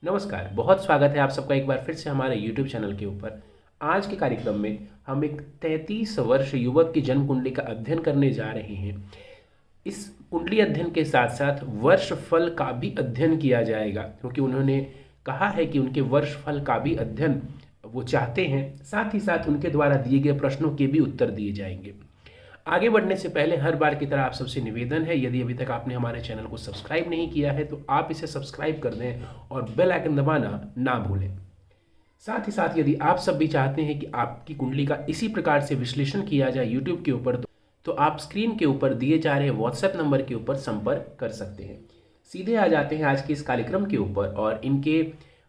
नमस्कार, बहुत स्वागत है आप सबका एक बार फिर से हमारे YouTube चैनल के ऊपर। आज के कार्यक्रम में हम एक 33 वर्ष युवक की जन्म कुंडली का अध्ययन करने जा रहे हैं। इस कुंडली अध्ययन के साथ साथ वर्ष फल का भी अध्ययन किया जाएगा, क्योंकि उन्होंने कहा है कि उनके वर्ष फल का भी अध्ययन वो चाहते हैं। साथ ही साथ उनके द्वारा दिए गए प्रश्नों के भी उत्तर दिए जाएंगे। आगे बढ़ने से पहले हर बार की तरह आप सबसे निवेदन है, यदि अभी तक आपने हमारे चैनल को सब्सक्राइब नहीं किया है तो आप इसे सब्सक्राइब कर दें और बेल आइकन दबाना ना भूलें। साथ ही साथ यदि आप सब भी चाहते हैं कि आपकी कुंडली का इसी प्रकार से विश्लेषण किया जाए यूट्यूब के ऊपर तो आप स्क्रीन के ऊपर दिए जा रहे व्हाट्सएप नंबर के ऊपर संपर्क कर सकते हैं। सीधे आ जाते हैं आज के इस कार्यक्रम के ऊपर और इनके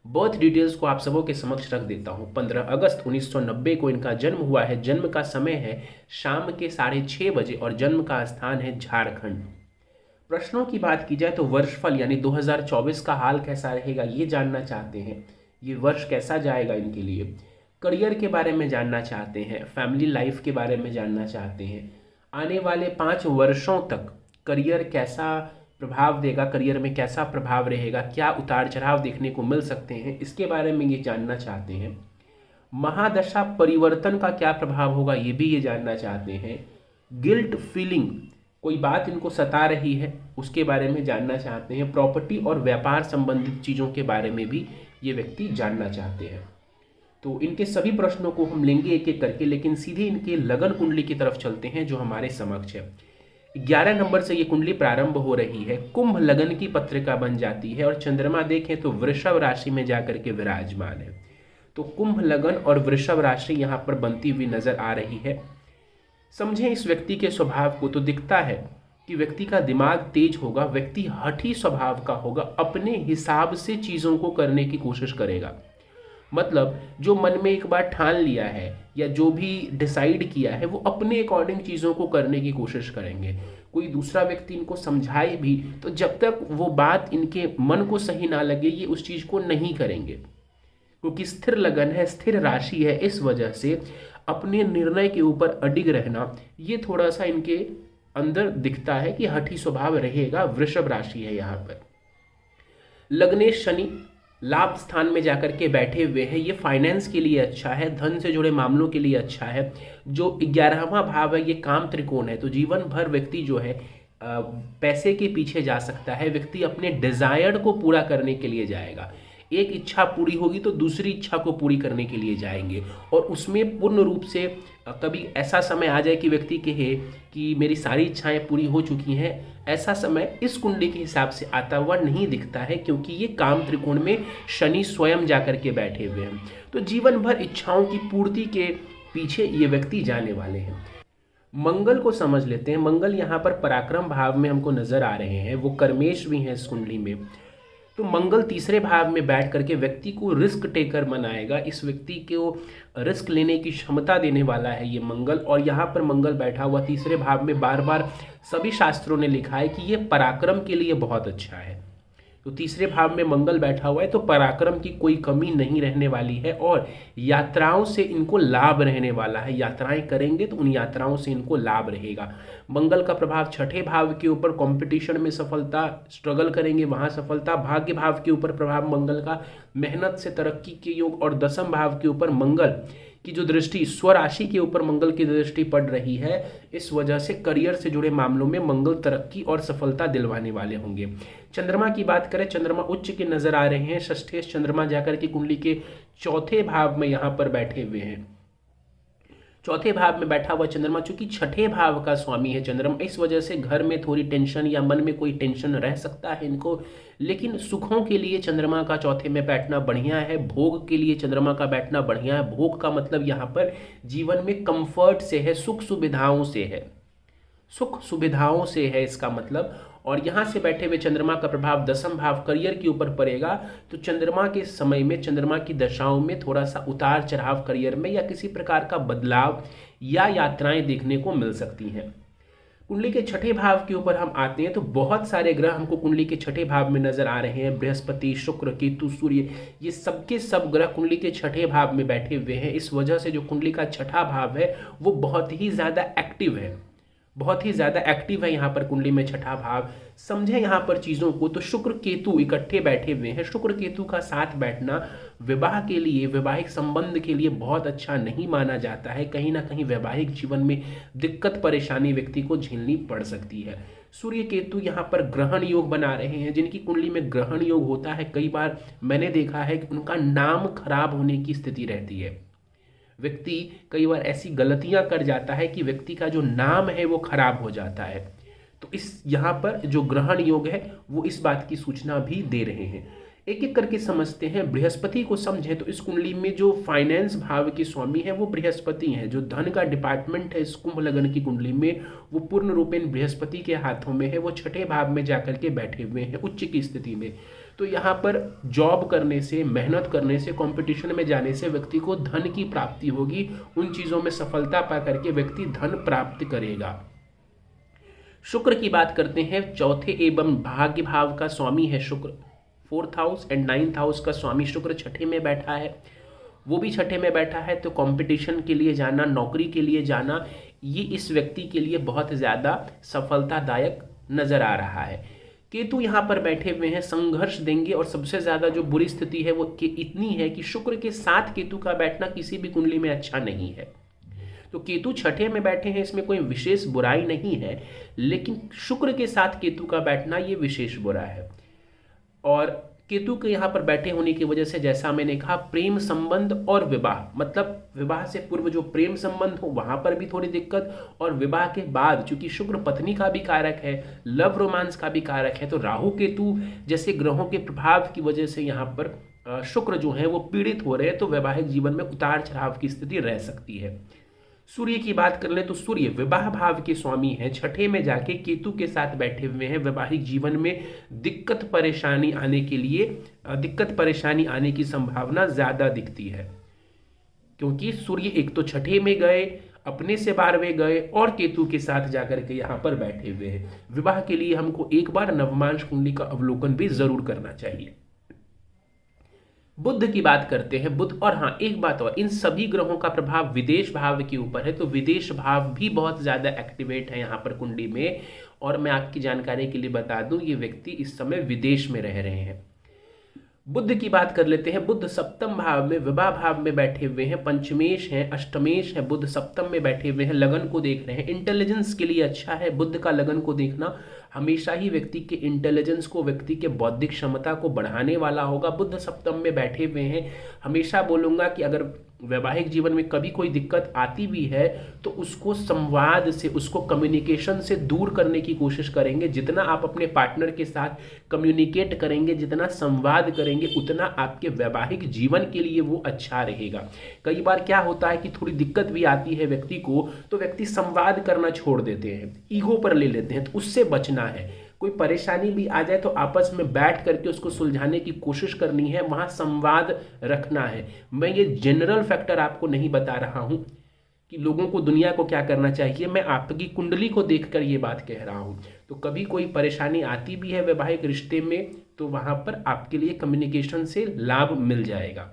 बर्थ डिटेल्स को आप सबों के समक्ष रख देता हूँ। 15 अगस्त 1990 को इनका जन्म हुआ है। जन्म का समय है शाम के 6:30 बजे और जन्म का स्थान है झारखंड। प्रश्नों की बात की जाए तो वर्षफल यानी 2024 का हाल कैसा रहेगा ये जानना चाहते हैं। ये वर्ष कैसा जाएगा इनके लिए। करियर के बारे में जानना चाहते हैं, फैमिली लाइफ के बारे में जानना चाहते हैं। आने वाले 5 वर्षों तक करियर कैसा प्रभाव देगा, करियर में कैसा प्रभाव रहेगा, क्या उतार चढ़ाव देखने को मिल सकते हैं, इसके बारे में ये जानना चाहते हैं। महादशा परिवर्तन का क्या प्रभाव होगा ये भी ये जानना चाहते हैं। गिल्ट फीलिंग, कोई बात इनको सता रही है उसके बारे में जानना चाहते हैं। प्रॉपर्टी और व्यापार संबंधित चीज़ों के बारे में भी ये व्यक्ति जानना चाहते हैं। तो इनके सभी प्रश्नों को हम लेंगे एक एक करके, लेकिन सीधे इनके लगन कुंडली की तरफ चलते हैं जो हमारे समक्ष है। 11 नंबर से ये कुंडली प्रारंभ हो रही है। कुंभ लगन की पत्रिका बन जाती है और चंद्रमा देखें तो वृषभ राशि में जाकर के विराजमान है। तो कुंभ लगन और वृषभ राशि यहाँ पर बनती हुई नजर आ रही है। समझें इस व्यक्ति के स्वभाव को तो दिखता है कि व्यक्ति का दिमाग तेज होगा, व्यक्ति हठी स्वभाव का होगा, अपने हिसाब से चीज़ों को करने की कोशिश करेगा। मतलब जो मन में एक बार ठान लिया है या जो भी डिसाइड किया है वो अपने अकॉर्डिंग चीज़ों को करने की कोशिश करेंगे। कोई दूसरा व्यक्ति इनको समझाए भी तो जब तक वो बात इनके मन को सही ना लगे ये उस चीज़ को नहीं करेंगे, क्योंकि स्थिर लगन है, स्थिर राशि है। इस वजह से अपने निर्णय के ऊपर अडिग रहना ये थोड़ा सा इनके अंदर दिखता है कि हठी स्वभाव रहेगा। वृषभ राशि है यहाँ पर। लग्नेश शनि लाभ स्थान में जाकर के बैठे हुए हैं। ये फाइनेंस के लिए अच्छा है, धन से जुड़े मामलों के लिए अच्छा है। जो 11वां भाव है ये काम त्रिकोण है, तो जीवन भर व्यक्ति जो है पैसे के पीछे जा सकता है। व्यक्ति अपने डिजायर्ड को पूरा करने के लिए जाएगा। एक इच्छा पूरी होगी तो दूसरी इच्छा को पूरी करने के लिए जाएंगे और उसमें पूर्ण रूप से कभी ऐसा समय आ जाए कि व्यक्ति कहे कि मेरी सारी इच्छाएं पूरी हो चुकी हैं। ऐसा समय इस कुंडली के हिसाब से आता हुआ नहीं दिखता है, क्योंकि ये काम त्रिकोण में शनि स्वयं जाकर के बैठे हुए हैं। तो जीवन भर इच्छाओं की पूर्ति के पीछे ये व्यक्ति जाने वाले हैं। मंगल को समझ लेते हैं। मंगल यहाँ पर पराक्रम भाव में हमको नजर आ रहे हैं, वो कर्मेश भी हैं इस कुंडली में। तो मंगल तीसरे भाव में बैठ करके व्यक्ति को रिस्क टेकर बनाएगा। इस व्यक्ति को रिस्क लेने की क्षमता देने वाला है ये मंगल। और यहाँ पर मंगल बैठा हुआ तीसरे भाव में बार बार सभी शास्त्रों ने लिखा है कि ये पराक्रम के लिए बहुत अच्छा है। तो तीसरे भाव में मंगल बैठा हुआ है तो पराक्रम की कोई कमी नहीं रहने वाली है और यात्राओं से इनको लाभ रहने वाला है। यात्राएं करेंगे तो उन यात्राओं से इनको लाभ रहेगा। मंगल का प्रभाव छठे भाव के ऊपर कंपटीशन में सफलता, स्ट्रगल करेंगे वहां सफलता। भाग्य भाव के ऊपर प्रभाव मंगल का, मेहनत से तरक्की के योग। और दसम भाव के ऊपर मंगल की जो दृष्टि, स्वराशि के ऊपर मंगल की दृष्टि पड़ रही है, इस वजह से करियर से जुड़े मामलों में मंगल तरक्की और सफलता दिलवाने वाले होंगे। चंद्रमा की बात करें, चंद्रमा उच्च के नजर आ रहे हैं। षष्ठेश चंद्रमा जाकर के कुंडली के चौथे भाव में यहाँ पर बैठे हुए हैं। चौथे भाव में बैठा हुआ चंद्रमा चूंकि छठे भाव का स्वामी है चंद्रमा, इस वजह से घर में थोड़ी टेंशन या मन में कोई टेंशन रह सकता है इनको। लेकिन सुखों के लिए चंद्रमा का चौथे में बैठना बढ़िया है। भोग के लिए चंद्रमा का बैठना बढ़िया है। भोग का मतलब यहाँ पर जीवन में कंफर्ट से है, सुख सुविधाओं से है, सुख सुविधाओं से है इसका मतलब। और यहाँ से बैठे हुए चंद्रमा का प्रभाव दसम भाव करियर के ऊपर पड़ेगा। तो चंद्रमा के समय में, चंद्रमा की दशाओं में थोड़ा सा उतार चढ़ाव करियर में या किसी प्रकार का बदलाव या यात्राएं देखने को मिल सकती हैं। कुंडली के छठे भाव के ऊपर हम आते हैं तो बहुत सारे ग्रह हमको कुंडली के छठे भाव में नजर आ रहे हैं। बृहस्पति, शुक्र, केतु, सूर्य, ये सबके सब ग्रह कुंडली के छठे भाव में बैठे हुए हैं। इस वजह से जो कुंडली का छठा भाव है वो बहुत ही ज्यादा एक्टिव है, बहुत ही ज़्यादा एक्टिव है यहाँ पर कुंडली में छठा भाव। समझे यहाँ पर चीज़ों को, तो शुक्र केतु इकट्ठे बैठे हुए हैं। शुक्र केतु का साथ बैठना विवाह के लिए, वैवाहिक संबंध के लिए बहुत अच्छा नहीं माना जाता है। कहीं ना कहीं वैवाहिक जीवन में दिक्कत परेशानी व्यक्ति को झेलनी पड़ सकती है। सूर्य केतु यहाँ पर ग्रहण योग बना रहे हैं। जिनकी कुंडली में ग्रहण योग होता है, कई बार मैंने देखा है कि उनका नाम खराब होने की स्थिति रहती है। व्यक्ति कई बार ऐसी गलतियां कर जाता है कि व्यक्ति का जो नाम है वो खराब हो जाता है। तो इस यहाँ पर जो ग्रहण योग है वो इस बात की सूचना भी दे रहे हैं। एक एक करके समझते हैं। बृहस्पति को समझें तो इस कुंडली में जो फाइनेंस भाव के स्वामी है वो बृहस्पति हैं। जो धन का डिपार्टमेंट है इस कुंभ लगन की कुंडली में, वो पूर्ण रूपेण बृहस्पति के हाथों में है। वो छठे भाव में जाकर के बैठे हुए हैं उच्च की स्थिति में। तो यहाँ पर जॉब करने से, मेहनत करने से, कंपटीशन में जाने से व्यक्ति को धन की प्राप्ति होगी। उन चीज़ों में सफलता पा करके व्यक्ति धन प्राप्त करेगा। शुक्र की बात करते हैं। चौथे एवं भाग्य भाव का स्वामी है शुक्र। 4th house and 9th house का स्वामी शुक्र छठे में बैठा है। वो भी छठे में बैठा है तो कंपटीशन के लिए जाना, नौकरी के लिए जाना, ये इस व्यक्ति के लिए बहुत ज़्यादा सफलतादायक नजर आ रहा है। केतु यहाँ पर बैठे हुए हैं, संघर्ष देंगे। और सबसे ज़्यादा जो बुरी स्थिति है वो इतनी है कि शुक्र के साथ केतु का बैठना किसी भी कुंडली में अच्छा नहीं है। तो केतु छठे में बैठे हैं, इसमें कोई विशेष बुराई नहीं है, लेकिन शुक्र के साथ केतु का बैठना ये विशेष बुरा है। और केतु के यहाँ पर बैठे होने की वजह से, जैसा मैंने कहा, प्रेम संबंध और विवाह, मतलब विवाह से पूर्व जो प्रेम संबंध हो वहां पर भी थोड़ी दिक्कत, और विवाह के बाद चूंकि शुक्र पत्नी का भी कारक है, लव रोमांस का भी कारक है, तो राहु केतु जैसे ग्रहों के प्रभाव की वजह से यहाँ पर शुक्र जो है वो पीड़ित हो रहे हैं। तो वैवाहिक जीवन में उतार चढ़ाव की स्थिति रह सकती है। सूर्य की बात कर ले तो सूर्य विवाह भाव के स्वामी हैं। छठे में जाके केतु के साथ बैठे हुए हैं। वैवाहिक जीवन में दिक्कत परेशानी आने की संभावना ज्यादा दिखती है, क्योंकि सूर्य एक तो छठे में गए, अपने से 12वें गए, और केतु के साथ जाकर के यहाँ पर बैठे हुए हैं। विवाह के लिए हमको एक बार नवमांश कुंडली का अवलोकन भी जरूर करना चाहिए। बुध की बात करते हैं। बुध, और हाँ एक बात और, इन सभी ग्रहों का प्रभाव विदेश भाव के ऊपर है, तो विदेश भाव भी बहुत ज्यादा एक्टिवेट है यहाँ पर कुंडली में। और मैं आपकी जानकारी के लिए बता दूं, ये व्यक्ति इस समय विदेश में रह रहे हैं। बुध की बात कर लेते हैं। बुध सप्तम भाव में, विवाह भाव में बैठे हुए हैं। पंचमेश है, अष्टमेश है, बुध सप्तम में बैठे हुए हैं। लगन को देख रहे हैं, इंटेलिजेंस के लिए अच्छा है। बुध का लगन को देखना हमेशा ही व्यक्ति के इंटेलिजेंस को, व्यक्ति के बौद्धिक क्षमता को बढ़ाने वाला होगा। बुध सप्तम में बैठे हुए हैं। हमेशा बोलूँगा कि अगर वैवाहिक जीवन में कभी कोई दिक्कत आती भी है तो उसको संवाद से, उसको कम्युनिकेशन से दूर करने की कोशिश करेंगे। जितना आप अपने पार्टनर के साथ कम्युनिकेट करेंगे, जितना संवाद करेंगे, उतना आपके वैवाहिक जीवन के लिए वो अच्छा रहेगा। कई बार क्या होता है कि थोड़ी दिक्कत भी आती है व्यक्ति को, तो व्यक्ति संवाद करना छोड़ देते हैं, ईगो पर ले लेते हैं, तो उससे बचना है। कोई परेशानी भी आ जाए तो आपस में बैठ करके उसको सुलझाने की कोशिश करनी है, वहां संवाद रखना है। मैं ये जनरल फैक्टर आपको नहीं बता रहा हूं कि लोगों को, दुनिया को क्या करना चाहिए, मैं आपकी कुंडली को देखकर ये बात कह रहा हूं। तो कभी कोई परेशानी आती भी है वैवाहिक रिश्ते में, तो वहां पर आपके लिए कम्युनिकेशन से लाभ मिल जाएगा।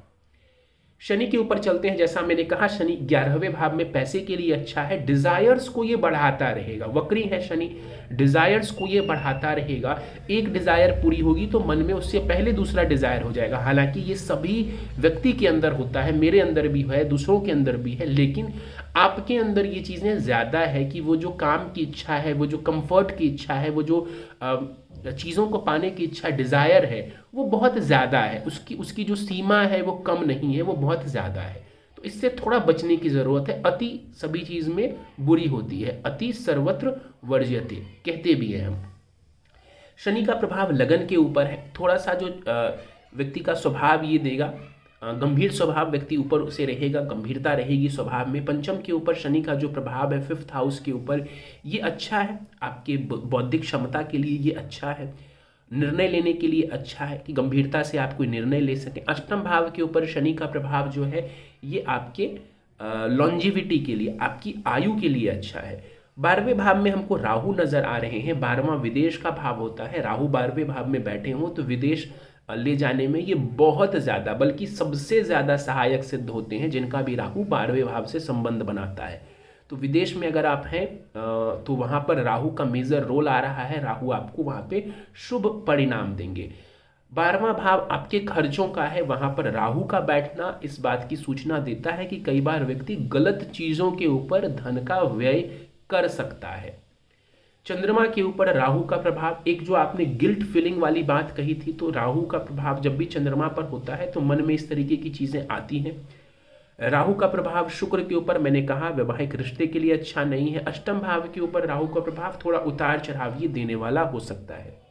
शनि के ऊपर चलते हैं। जैसा मैंने कहा, शनि 11वें भाव में पैसे के लिए अच्छा है। डिजायर्स को ये बढ़ाता रहेगा। वक्री है शनि, डिजायर्स को ये बढ़ाता रहेगा। एक डिजायर पूरी होगी तो मन में उससे पहले दूसरा डिजायर हो जाएगा। हालांकि ये सभी व्यक्ति के अंदर होता है, मेरे अंदर भी है, दूसरों के अंदर भी है, लेकिन आपके अंदर ये चीजें ज्यादा है कि वो जो काम की इच्छा है, वो जो कंफर्ट की इच्छा है, वो जो चीज़ों को पाने की इच्छा, डिज़ायर है, वो बहुत ज़्यादा है। उसकी जो सीमा है वो कम नहीं है, वो बहुत ज़्यादा है। तो इससे थोड़ा बचने की ज़रूरत है। अति सभी चीज़ में बुरी होती है, अति सर्वत्र वर्ज्यते कहते भी हैं हम। शनि का प्रभाव लगन के ऊपर है। थोड़ा सा जो व्यक्ति का स्वभाव ये देगा, गंभीर स्वभाव व्यक्ति ऊपर से रहेगा, गंभीरता रहेगी स्वभाव में। पंचम के ऊपर शनि का जो प्रभाव है 5th हाउस के ऊपर, ये अच्छा है। आपके बौद्धिक क्षमता के लिए ये अच्छा है, निर्णय लेने के लिए अच्छा है कि गंभीरता से आप कोई निर्णय ले सकें। अष्टम भाव के ऊपर शनि का प्रभाव जो है ये आपके लॉन्जिविटी के लिए, आपकी आयु के लिए अच्छा है। 12वें भाव में हमको राहु नजर आ रहे हैं। 12वां विदेश का भाव होता है। राहु 12वें भाव में बैठे हों तो विदेश ले जाने में ये बहुत ज़्यादा, बल्कि सबसे ज़्यादा सहायक सिद्ध होते हैं, जिनका भी राहु 12वें भाव से संबंध बनाता है। तो विदेश में अगर आप हैं तो वहाँ पर राहु का मेजर रोल आ रहा है, राहु आपको वहाँ पे शुभ परिणाम देंगे। 12वां भाव आपके खर्चों का है, वहाँ पर राहु का बैठना इस बात की सूचना देता है कि कई बार व्यक्ति गलत चीज़ों के ऊपर धन का व्यय कर सकता है। चंद्रमा के ऊपर राहु का प्रभाव, एक जो आपने गिल्ट फीलिंग वाली बात कही थी, तो राहु का प्रभाव जब भी चंद्रमा पर होता है तो मन में इस तरीके की चीज़ें आती हैं। राहु का प्रभाव शुक्र के ऊपर, मैंने कहा वैवाहिक रिश्ते के लिए अच्छा नहीं है। अष्टम भाव के ऊपर राहु का प्रभाव थोड़ा उतार चढ़ाव ये देने वाला हो सकता है।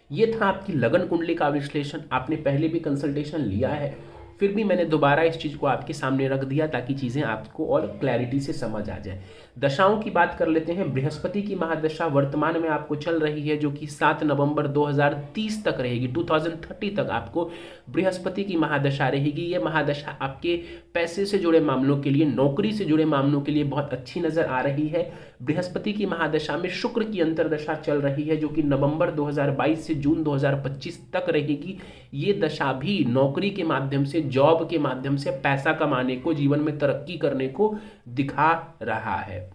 ये था आपकी लगन कुंडली का विश्लेषण। आपने पहले भी कंसल्टेशन लिया है, फिर भी मैंने दोबारा इस चीज़ को आपके सामने रख दिया ताकि चीज़ें आपको और क्लैरिटी से समझ आ जाए। दशाओं की बात कर लेते हैं। बृहस्पति की महादशा वर्तमान में आपको चल रही है, जो कि 7 नवंबर 2030 तक रहेगी। 2030 तक आपको बृहस्पति की महादशा रहेगी। ये महादशा आपके पैसे से जुड़े मामलों के लिए, नौकरी से जुड़े मामलों के लिए बहुत अच्छी नज़र आ रही है। बृहस्पति की महादशा में शुक्र की अंतरदशा चल रही है, जो कि नवंबर 2022 से जून 2025 तक रहेगी। ये दशा भी नौकरी के माध्यम से, जॉब के माध्यम से पैसा कमाने को, जीवन में तरक्की करने को दिखा रहा है।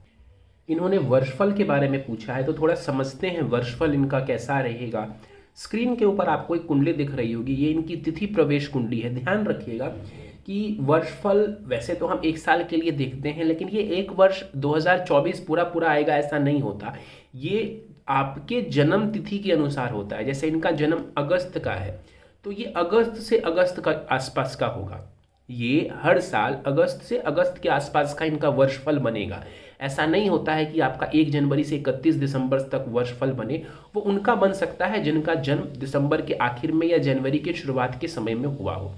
इन्होंने वर्षफल के बारे में पूछा है, तो थोड़ा समझते हैं वर्षफल इनका कैसा रहेगा। स्क्रीन के ऊपर आपको एक कुंडली दिख रही होगी, ये इनकी तिथि प्रवेश कुंडली है। ध्यान रखिएगा कि वर्षफल वैसे तो हम एक साल के लिए देखते हैं, लेकिन ये एक वर्ष 2024 पूरा पूरा आएगा ऐसा नहीं होता। ये आपके जन्म तिथि के अनुसार होता है। जैसे इनका जन्म अगस्त का है, तो ये अगस्त से अगस्त का आसपास का होगा। ये हर साल अगस्त से अगस्त के आसपास का इनका वर्षफल बनेगा। ऐसा नहीं होता है कि आपका 1 जनवरी से 31 दिसंबर तक वर्षफल बने। वो उनका बन सकता है जिनका जन्म दिसंबर के आखिर में या जनवरी के शुरुआत के समय में हुआ हो।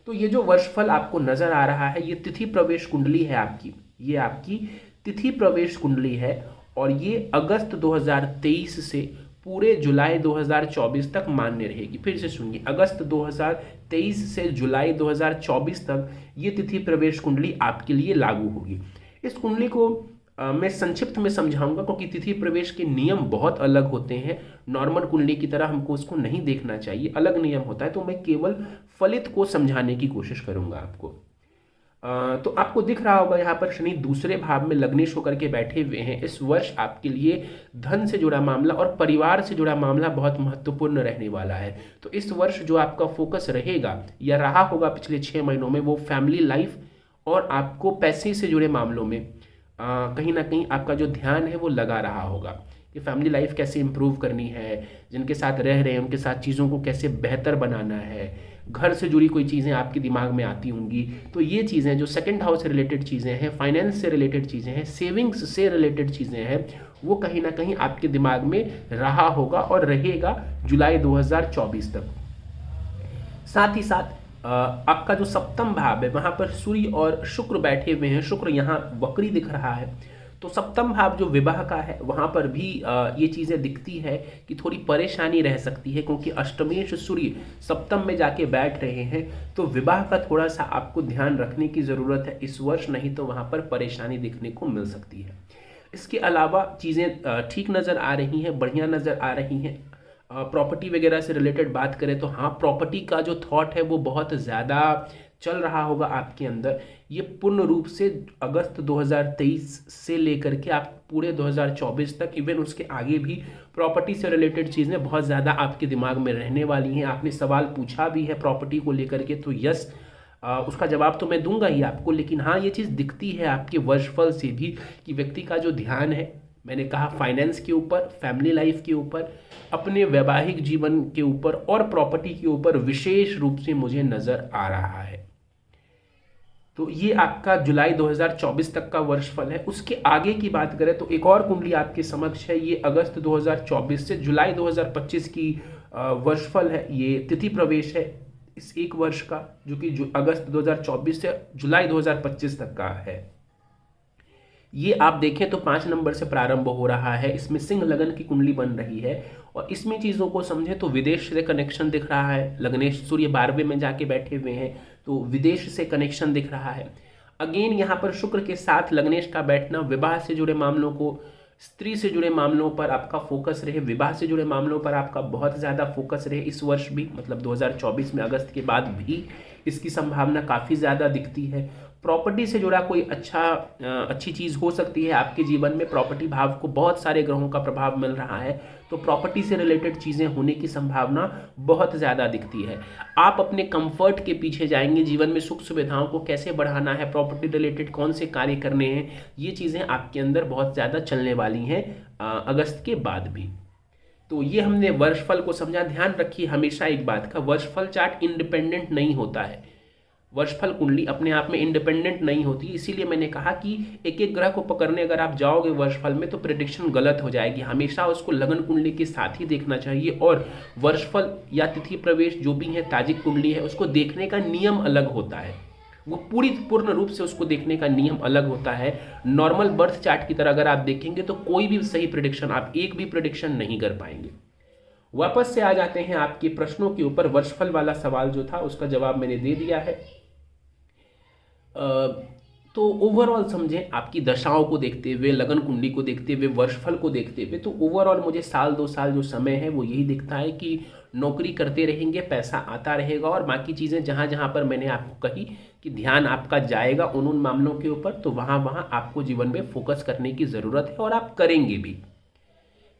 तो ये जो वर्षफल आपको नजर आ रहा है, ये तिथि प्रवेश कुंडली है आपकी। ये आपकी तिथि प्रवेश कुंडली है और ये अगस्त 2023 से पूरे जुलाई 2024 तक मान्य रहेगी। फिर से सुनिए, अगस्त 2023 से जुलाई 2024 तक ये तिथि प्रवेश कुंडली आपके लिए लागू होगी। इस कुंडली को मैं संक्षिप्त में समझाऊंगा, क्योंकि तिथि प्रवेश के नियम बहुत अलग होते हैं। नॉर्मल कुंडली की तरह हमको उसको नहीं देखना चाहिए, अलग नियम होता है। तो मैं केवल फलित को समझाने की कोशिश करूंगा आपको। तो आपको दिख रहा होगा यहाँ पर शनि दूसरे भाव में लग्नेश होकर के बैठे हुए हैं। इस वर्ष आपके लिए धन से जुड़ा मामला और परिवार से जुड़ा मामला बहुत महत्वपूर्ण रहने वाला है। तो इस वर्ष जो आपका फोकस रहेगा या रहा होगा पिछले 6 महीनों में, वो फैमिली लाइफ और आपको पैसे से जुड़े मामलों में कहीं ना कहीं आपका जो ध्यान है वो लगा रहा होगा कि फैमिली लाइफ कैसे इंप्रूव करनी है, जिनके साथ रह रहे हैं उनके साथ चीज़ों को कैसे बेहतर बनाना है, घर से जुड़ी कोई चीज़ें आपके दिमाग में आती होंगी। तो ये चीज़ें जो सेकंड हाउस से रिलेटेड चीज़ें हैं, फाइनेंस से रिलेटेड चीज़ें हैं, सेविंग्स से रिलेटेड चीज़ें हैं, वो कहीं ना कहीं आपके दिमाग में रहा होगा और रहेगा जुलाई 2024 तक। साथ ही साथ आपका जो सप्तम भाव है वहाँ पर सूर्य और शुक्र बैठे हुए हैं। शुक्र यहाँ वक्री दिख रहा है, तो सप्तम भाव जो विवाह का है वहाँ पर भी ये चीज़ें दिखती है कि थोड़ी परेशानी रह सकती है, क्योंकि अष्टमेश सूर्य सप्तम में जाके बैठ रहे हैं। तो विवाह का थोड़ा सा आपको ध्यान रखने की ज़रूरत है इस वर्ष, नहीं तो वहाँ पर परेशानी दिखने को मिल सकती है। इसके अलावा चीज़ें ठीक नज़र आ रही हैं, बढ़िया नज़र आ रही हैं। प्रॉपर्टी वगैरह से रिलेटेड बात करें तो हाँ, प्रॉपर्टी का जो थॉट है वो बहुत ज़्यादा चल रहा होगा आपके अंदर। ये पूर्ण रूप से अगस्त 2023 से लेकर के आप पूरे 2024 तक, इवन उसके आगे भी प्रॉपर्टी से रिलेटेड चीज़ें बहुत ज़्यादा आपके दिमाग में रहने वाली हैं। आपने सवाल पूछा भी है प्रॉपर्टी को लेकर के, तो यस, उसका जवाब तो मैं दूंगा ही आपको। लेकिन हाँ, ये चीज़ दिखती है आपके वर्षफल से भी कि व्यक्ति का जो ध्यान है, मैंने कहा फाइनेंस के ऊपर, फैमिली लाइफ के ऊपर, अपने वैवाहिक जीवन के ऊपर और प्रॉपर्टी के ऊपर विशेष रूप से मुझे नज़र आ रहा है। तो ये आपका जुलाई 2024 तक का वर्षफल है। उसके आगे की बात करें तो एक और कुंडली आपके समक्ष है। ये अगस्त 2024 से जुलाई 2025 की वर्षफल है। ये तिथि प्रवेश है इस एक वर्ष का, जो कि अगस्त 2024 से जुलाई 2025 तक का है। ये आप देखें तो 5 नंबर से प्रारंभ हो रहा है। इसमें सिंह लगन की कुंडली बन रही है और इसमें चीज़ों को समझें तो विदेश से कनेक्शन दिख रहा है। लग्नेश सूर्य 12वें में जाके बैठे हुए हैं, तो विदेश से कनेक्शन दिख रहा है। अगेन यहाँ पर शुक्र के साथ लग्नेश का बैठना विवाह से जुड़े मामलों को, स्त्री से जुड़े मामलों पर आपका फोकस रहे, विवाह से जुड़े मामलों पर आपका बहुत ज़्यादा फोकस रहे इस वर्ष भी, मतलब 2024 में अगस्त के बाद भी इसकी संभावना काफ़ी ज़्यादा दिखती है। प्रॉपर्टी से जुड़ा कोई अच्छी चीज़ हो सकती है आपके जीवन में। प्रॉपर्टी भाव को बहुत सारे ग्रहों का प्रभाव मिल रहा है, तो प्रॉपर्टी से रिलेटेड चीज़ें होने की संभावना बहुत ज़्यादा दिखती है। आप अपने कंफर्ट के पीछे जाएंगे, जीवन में सुख सुविधाओं को कैसे बढ़ाना है, प्रॉपर्टी रिलेटेड कौन से कार्य करने हैं, ये चीज़ें आपके अंदर बहुत ज़्यादा चलने वाली हैं अगस्त के बाद भी। तो ये हमने वर्षफल को समझा। ध्यान रखिए हमेशा एक बात का, वर्षफल चार्ट इंडिपेंडेंट नहीं होता है। वर्षफल कुंडली अपने आप में इंडिपेंडेंट नहीं होती, इसीलिए मैंने कहा कि एक एक ग्रह को पकड़ने अगर आप जाओगे वर्षफल में तो प्रेडिक्शन गलत हो जाएगी। हमेशा उसको लगन कुंडली के साथ ही देखना चाहिए, और वर्षफल या तिथि प्रवेश जो भी है, ताजिक कुंडली है, उसको देखने का नियम अलग होता है। वो पूर्ण रूप से उसको देखने का नियम अलग होता है। नॉर्मल बर्थ चार्ट की तरह अगर आप देखेंगे तो कोई भी सही प्रेडिक्शन, आप एक भी प्रेडिक्शन नहीं कर पाएंगे। वापस से आ जाते हैं आपके प्रश्नों के ऊपर। वर्षफल वाला सवाल जो था उसका जवाब मैंने दे दिया है। तो ओवरऑल समझें, आपकी दशाओं को देखते हुए, लगन कुंडली को देखते हुए, वर्षफल को देखते हुए, तो ओवरऑल मुझे साल 2 साल जो समय है वो यही दिखता है कि नौकरी करते रहेंगे, पैसा आता रहेगा, और बाकी चीज़ें जहाँ जहाँ पर मैंने आपको कही कि ध्यान आपका जाएगा उन मामलों के ऊपर, तो वहाँ आपको जीवन में फोकस करने की ज़रूरत है और आप करेंगे भी।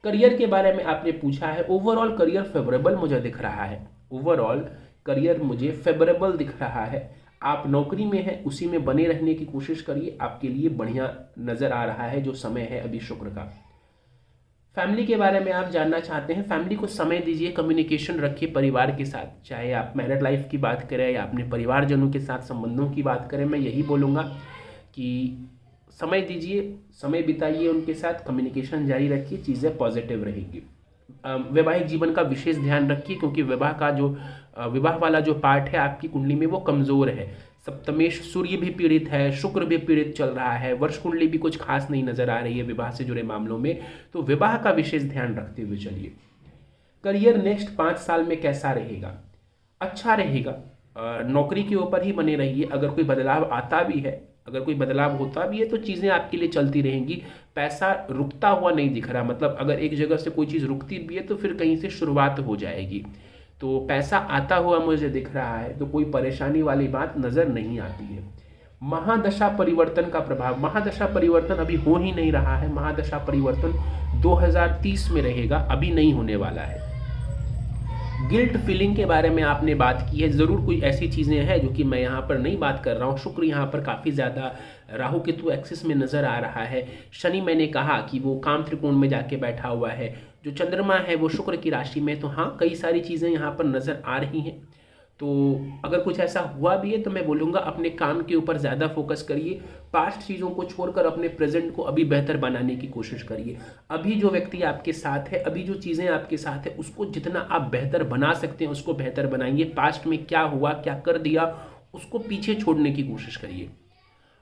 करियर के बारे में आपने पूछा है। ओवरऑल करियर फेवरेबल मुझे दिख रहा है। ओवरऑल करियर मुझे फेवरेबल दिख रहा है। आप नौकरी में हैं, उसी में बने रहने की कोशिश करिए, आपके लिए बढ़िया नज़र आ रहा है जो समय है अभी शुक्र का। फैमिली के बारे में आप जानना चाहते हैं, फैमिली को समय दीजिए, कम्युनिकेशन रखिए परिवार के साथ, चाहे आप मैरिड लाइफ की बात करें या अपने परिवारजनों के साथ संबंधों की बात करें। मैं यही बोलूँगा कि समय दीजिए, समय बिताइए उनके साथ, कम्युनिकेशन जारी रखिए, चीज़ें पॉजिटिव रहेंगी। वैवाहिक जीवन का विशेष ध्यान रखिए, क्योंकि विवाह वाला जो पार्ट है आपकी कुंडली में वो कमज़ोर है। सप्तमेश सूर्य भी पीड़ित है, शुक्र भी पीड़ित चल रहा है, वर्ष कुंडली भी कुछ खास नहीं नजर आ रही है विवाह से जुड़े मामलों में, तो विवाह का विशेष ध्यान रखते हुए चलिए। करियर नेक्स्ट 5 साल में कैसा रहेगा? अच्छा रहेगा। नौकरी के ऊपर ही बने रहिए। अगर कोई बदलाव आता भी है, अगर कोई बदलाव होता भी है, तो चीज़ें आपके लिए चलती रहेंगी। पैसा रुकता हुआ नहीं दिख रहा, मतलब अगर एक जगह से कोई चीज़ रुकती भी है तो फिर कहीं से शुरुआत हो जाएगी। तो पैसा आता हुआ मुझे दिख रहा है, तो कोई परेशानी वाली बात नज़र नहीं आती है। महादशा परिवर्तन का प्रभाव, महादशा परिवर्तन अभी हो ही नहीं रहा है। महादशा परिवर्तन 2030 में रहेगा, अभी नहीं होने वाला है। गिल्ट फीलिंग के बारे में आपने बात की है। ज़रूर कोई ऐसी चीज़ें हैं जो कि मैं यहाँ पर नहीं बात कर रहा हूँ। शुक्र यहाँ पर काफ़ी ज़्यादा राहु केतु एक्सिस में नज़र आ रहा है। शनि मैंने कहा कि वो काम त्रिकोण में जाके बैठा हुआ है। जो चंद्रमा है वो शुक्र की राशि में, तो हाँ कई सारी चीज़ें यहाँ पर नज़र आ रही हैं। तो अगर कुछ ऐसा हुआ भी है तो मैं बोलूँगा अपने काम के ऊपर ज़्यादा फोकस करिए। पास्ट चीज़ों को छोड़कर अपने प्रेजेंट को अभी बेहतर बनाने की कोशिश करिए। अभी जो व्यक्ति आपके साथ है, अभी जो चीज़ें आपके साथ है, उसको जितना आप बेहतर बना सकते हैं उसको बेहतर बनाइए। पास्ट में क्या हुआ, क्या कर दिया, उसको पीछे छोड़ने की कोशिश करिए।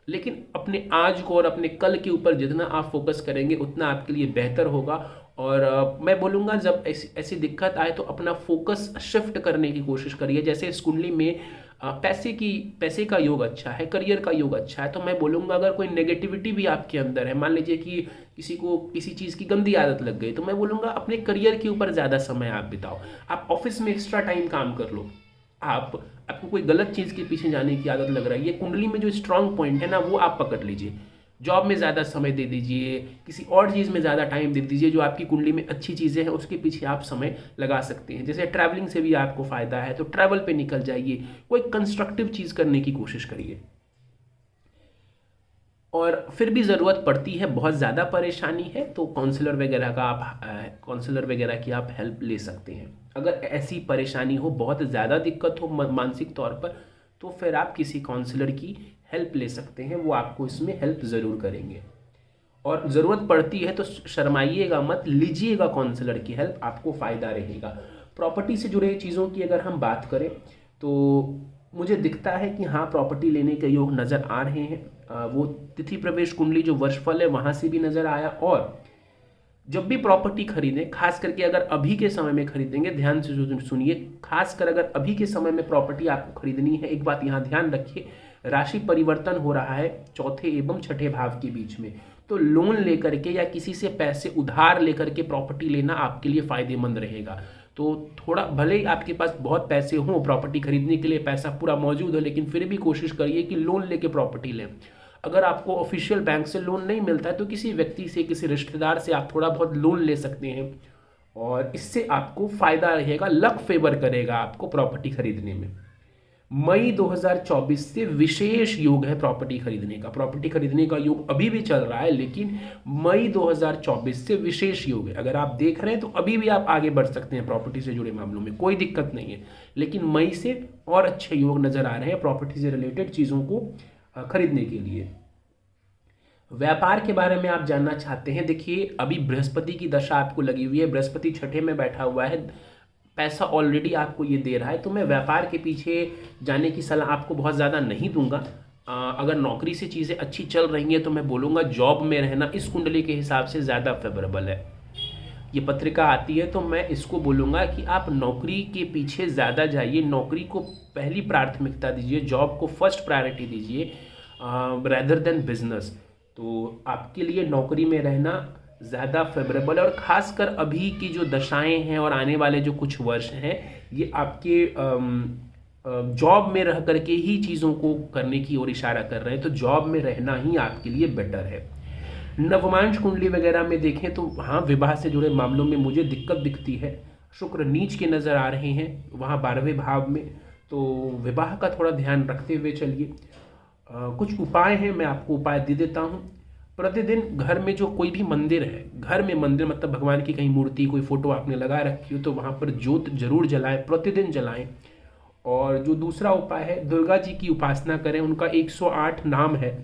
लेकिन अपने आज को और अपने कल के ऊपर जितना आप फोकस करेंगे उतना आपके लिए बेहतर होगा। और मैं बोलूँगा जब ऐसी दिक्कत आए तो अपना फोकस शिफ्ट करने की कोशिश करिए। जैसे इस कुंडली में पैसे का योग अच्छा है, करियर का योग अच्छा है, तो मैं बोलूँगा अगर कोई नेगेटिविटी भी आपके अंदर है, मान लीजिए कि किसी को किसी चीज़ की गंदी आदत लग गई, तो मैं बोलूँगा अपने करियर के ऊपर ज़्यादा समय आप बिताओ। आप ऑफिस में एक्स्ट्रा टाइम काम कर लो। आपको कोई गलत चीज़ के पीछे जाने की आदत लग रही है, कुंडली में जो स्ट्रांग पॉइंट है ना वो आप पकड़ लीजिए। जॉब में ज़्यादा समय दे दीजिए, किसी और चीज़ में ज़्यादा टाइम दे दीजिए। जो आपकी कुंडली में अच्छी चीज़ें हैं उसके पीछे आप समय लगा सकते हैं। जैसे ट्रैवलिंग से भी आपको फ़ायदा है तो ट्रैवल पे निकल जाइए, कोई कंस्ट्रक्टिव चीज़ करने की कोशिश करिए। और फिर भी ज़रूरत पड़ती है, बहुत ज़्यादा परेशानी है, तो काउंसलर वगैरह की आप हेल्प ले सकते हैं। अगर ऐसी परेशानी हो, बहुत ज़्यादा दिक्कत हो मानसिक तौर पर, तो फिर आप किसी काउंसलर की हेल्प ले सकते हैं। वो आपको इसमें हेल्प ज़रूर करेंगे। और ज़रूरत पड़ती है तो शर्माइएगा मत, लीजिएगा काउंसलर की हेल्प, आपको फ़ायदा रहेगा। प्रॉपर्टी से जुड़े चीज़ों की अगर हम बात करें तो मुझे दिखता है कि हाँ प्रॉपर्टी लेने के योग नज़र आ रहे हैं। वो तिथि प्रवेश कुंडली जो वर्षफल है वहाँ से भी नज़र आया। और जब भी प्रॉपर्टी खरीदें, खास करके अगर अभी के समय में खरीदेंगे, ध्यान से सुनिए, खासकर अगर अभी के समय में प्रॉपर्टी आपको खरीदनी है, एक बात यहाँ ध्यान रखिए, राशि परिवर्तन हो रहा है चौथे एवं छठे भाव के बीच में, तो लोन लेकर के या किसी से पैसे उधार लेकर के प्रॉपर्टी लेना आपके लिए फायदेमंद रहेगा। तो थोड़ा भले ही आपके पास बहुत पैसे हों, प्रॉपर्टी खरीदने के लिए पैसा पूरा मौजूद हो, लेकिन फिर भी कोशिश करिए कि लोन लेके प्रॉपर्टी लें। अगर आपको ऑफिशियल बैंक से लोन नहीं मिलता है तो किसी व्यक्ति से, किसी रिश्तेदार से आप थोड़ा बहुत लोन ले सकते हैं, और इससे आपको फ़ायदा रहेगा, लक फेवर करेगा आपको प्रॉपर्टी खरीदने में। मई 2024 से विशेष योग है प्रॉपर्टी खरीदने का। प्रॉपर्टी खरीदने का योग अभी भी चल रहा है, लेकिन मई 2024 से विशेष योग है। अगर आप देख रहे हैं तो अभी भी आप आगे बढ़ सकते हैं प्रॉपर्टी से जुड़े मामलों में, कोई दिक्कत नहीं है। लेकिन मई से और अच्छे योग नज़र आ रहे हैं प्रॉपर्टी से रिलेटेड चीज़ों को खरीदने के लिए। व्यापार के बारे में आप जानना चाहते हैं, देखिए अभी बृहस्पति की दशा आपको लगी हुई है, बृहस्पति छठे में बैठा हुआ है, पैसा ऑलरेडी आपको ये दे रहा है, तो मैं व्यापार के पीछे जाने की सलाह आपको बहुत ज़्यादा नहीं दूंगा। अगर नौकरी से चीज़ें अच्छी चल रही हैं तो मैं बोलूँगा जॉब में रहना इस कुंडली के हिसाब से ज़्यादा फेवरेबल है। ये पत्रिका आती है तो मैं इसको बोलूँगा कि आप नौकरी के पीछे ज़्यादा जाइए, नौकरी को पहली प्राथमिकता दीजिए, जॉब को फर्स्ट प्रायोरिटी दीजिए रेदर देन बिजनेस। तो आपके लिए नौकरी में रहना ज़्यादा फेवरेबल है, और ख़ासकर अभी की जो दशाएं हैं और आने वाले जो कुछ वर्ष हैं ये आपके जॉब में रह करके ही चीज़ों को करने की ओर इशारा कर रहे हैं, तो जॉब में रहना ही आपके लिए बेटर है। नवमांश कुंडली वगैरह में देखें तो हाँ, विवाह से जुड़े मामलों में मुझे दिक्कत दिखती है। शुक्र नीच के नज़र आ रहे हैं वहाँ 12वें भाव में, तो विवाह का थोड़ा ध्यान रखते हुए चलिए। कुछ उपाय हैं, मैं आपको उपाय दे देता हूँ। प्रतिदिन घर में जो कोई भी मंदिर है, घर में मंदिर मतलब भगवान की कहीं मूर्ति, कोई फोटो आपने लगा रखी हो तो वहाँ पर ज्योत जरूर जलाएं, प्रतिदिन जलाएं। और जो दूसरा उपाय है, दुर्गा जी की उपासना करें। उनका 108 नाम है,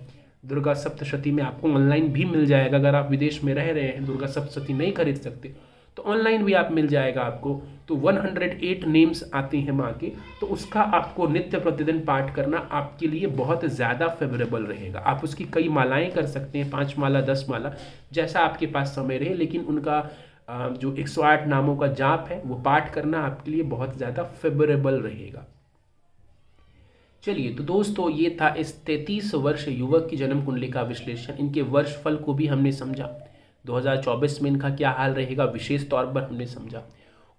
दुर्गा सप्तशती में आपको ऑनलाइन भी मिल जाएगा। अगर आप विदेश में रह रहे हैं, दुर्गा सप्तशती नहीं खरीद सकते तो ऑनलाइन भी आप मिल जाएगा आपको। तो 108 नेम्स आते हैं माँ के, तो उसका आपको नित्य प्रतिदिन पाठ करना आपके लिए बहुत ज़्यादा फेवरेबल रहेगा। आप उसकी कई मालाएं कर सकते हैं, 5 माला 10 माला, जैसा आपके पास समय रहे, लेकिन उनका जो 108 नामों का जाप है वो पाठ करना आपके लिए बहुत ज़्यादा फेवरेबल रहेगा। चलिए तो दोस्तों, ये था इस 33 वर्ष युवक की जन्म कुंडली का विश्लेषण। इनके वर्ष फल को भी हमने समझा, 2024 में इनका क्या हाल रहेगा विशेष तौर पर हमने समझा।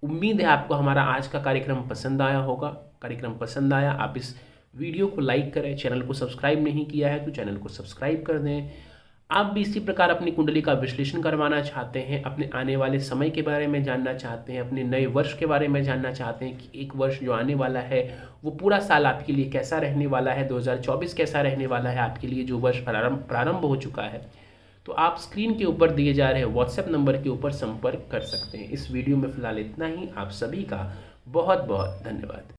उम्मीद है आपको हमारा आज का कार्यक्रम पसंद आया होगा। कार्यक्रम पसंद आया, आप इस वीडियो को लाइक करें, चैनल को सब्सक्राइब नहीं किया है तो चैनल को सब्सक्राइब कर दें। आप भी इसी प्रकार अपनी कुंडली का विश्लेषण करवाना चाहते हैं, अपने आने वाले समय के बारे में जानना चाहते हैं, अपने नए वर्ष के बारे में जानना चाहते हैं कि एक वर्ष जो आने वाला है वो पूरा साल आपके लिए कैसा रहने वाला है, 2024 कैसा रहने वाला है आपके लिए, जो वर्ष प्रारंभ हो चुका है, तो आप स्क्रीन के ऊपर दिए जा रहे व्हाट्सएप नंबर के ऊपर संपर्क कर सकते हैं। इस वीडियो में फिलहाल इतना ही। आप सभी का बहुत बहुत धन्यवाद।